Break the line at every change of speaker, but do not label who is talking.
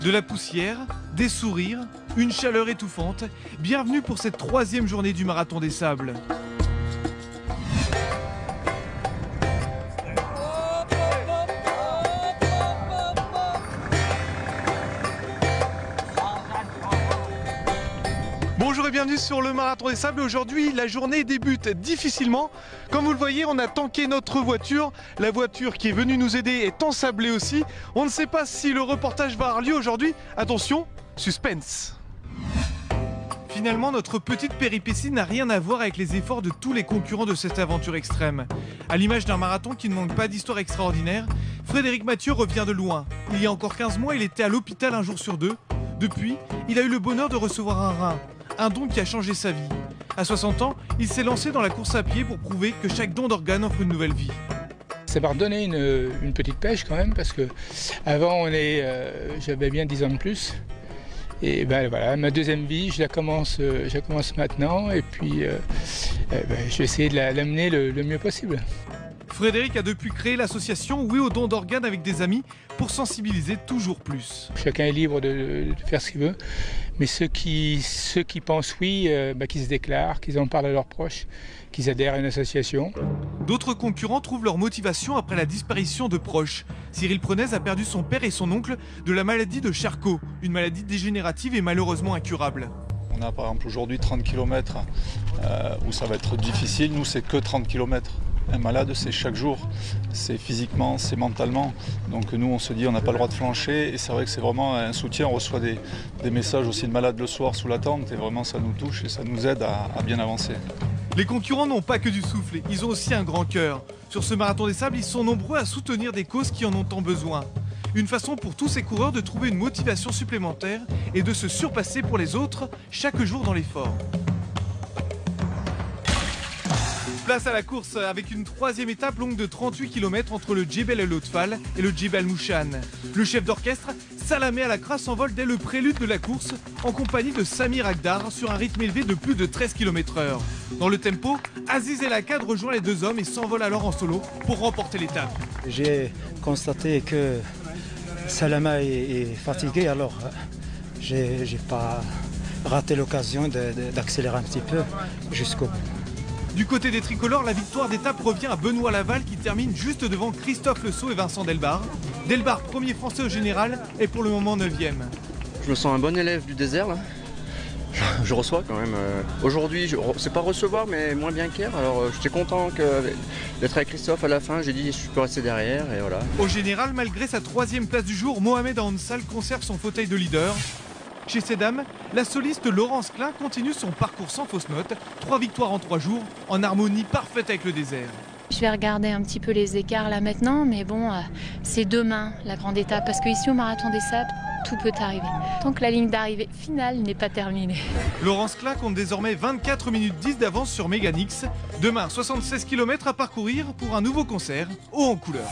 De la poussière, des sourires, une chaleur étouffante. Bienvenue pour cette 3e journée du Marathon des Sables. Bonjour et bienvenue sur le Marathon des Sables. Aujourd'hui, la journée débute difficilement. Comme vous le voyez, on a tanké notre voiture. La voiture qui est venue nous aider est ensablée aussi. On ne sait pas si le reportage va avoir lieu aujourd'hui. Attention, suspense. Finalement, notre petite péripétie n'a rien à voir avec les efforts de tous les concurrents de cette aventure extrême. À l'image d'un marathon qui ne manque pas d'histoire extraordinaire, Frédéric Mathieu revient de loin. Il y a encore 15 mois, il était à l'hôpital un jour sur deux. Depuis, il a eu le bonheur de recevoir un rein. Un don qui a changé sa vie. À 60 ans, il s'est lancé dans la course à pied pour prouver que chaque don d'organe offre une nouvelle vie.
Ça m'a redonné une petite pêche quand même, parce que avant j'avais bien 10 ans de plus. Et ben voilà, ma deuxième vie, je la commence maintenant, et puis je vais essayer de l'amener le mieux possible.
Frédéric a depuis créé l'association Oui au don d'organes avec des amis pour sensibiliser toujours plus.
Chacun est libre de faire ce qu'il veut, mais ceux qui pensent oui, qu'ils se déclarent, qu'ils en parlent à leurs proches, qu'ils adhèrent à une association.
D'autres concurrents trouvent leur motivation après la disparition de proches. Cyril Prenez a perdu son père et son oncle de la maladie de Charcot, une maladie dégénérative et malheureusement incurable.
On a par exemple aujourd'hui 30 km où ça va être difficile, nous c'est que 30 km. Un malade, c'est chaque jour, c'est physiquement, c'est mentalement. Donc nous, on se dit, on n'a pas le droit de flancher. Et c'est vrai que c'est vraiment un soutien. On reçoit des messages aussi de malades le soir sous la tente. Et vraiment, ça nous touche et ça nous aide à bien avancer.
Les concurrents n'ont pas que du souffle, ils ont aussi un grand cœur. Sur ce Marathon des Sables, ils sont nombreux à soutenir des causes qui en ont tant besoin. Une façon pour tous ces coureurs de trouver une motivation supplémentaire et de se surpasser pour les autres chaque jour dans l'effort. Place à la course avec une 3e étape longue de 38 km entre le Djebel El Otfal et le Djebel Mouchan. Le chef d'orchestre, Salamé Alakra, s'envole dès le prélude de la course en compagnie de Samir Agdar sur un rythme élevé de plus de 13 km/h. Dans le tempo, Aziz El Akkad rejoint les deux hommes et s'envole alors en solo pour remporter l'étape.
J'ai constaté que Salama est fatigué, alors j'ai pas raté l'occasion d'accélérer un petit peu jusqu'au bout.
Du côté des tricolores, la victoire d'étape revient à Benoît Laval qui termine juste devant Christophe Le Sceau et Vincent Delbar. Delbar, premier français au général, est pour le moment 9e.
Je me sens un bon élève du désert là. Je reçois quand même. Aujourd'hui, c'est pas recevoir mais moins bien qu'hier. Alors j'étais content d'être avec Christophe à la fin. J'ai dit je peux rester derrière et voilà.
Au général, malgré sa 3e place du jour, Mohamed Ansal conserve son fauteuil de leader. Chez ces dames, la soliste Laurence Klein continue son parcours sans fausse note. 3 victoires en 3 jours, en harmonie parfaite avec le désert.
Je vais regarder un petit peu les écarts là maintenant, mais bon, c'est demain la grande étape, parce qu'ici au Marathon des Sables, tout peut arriver. Tant que la ligne d'arrivée finale n'est pas terminée.
Laurence Klein compte désormais 24 minutes 10 d'avance sur Meganix. Demain, 76 km à parcourir pour un nouveau concert haut en couleur.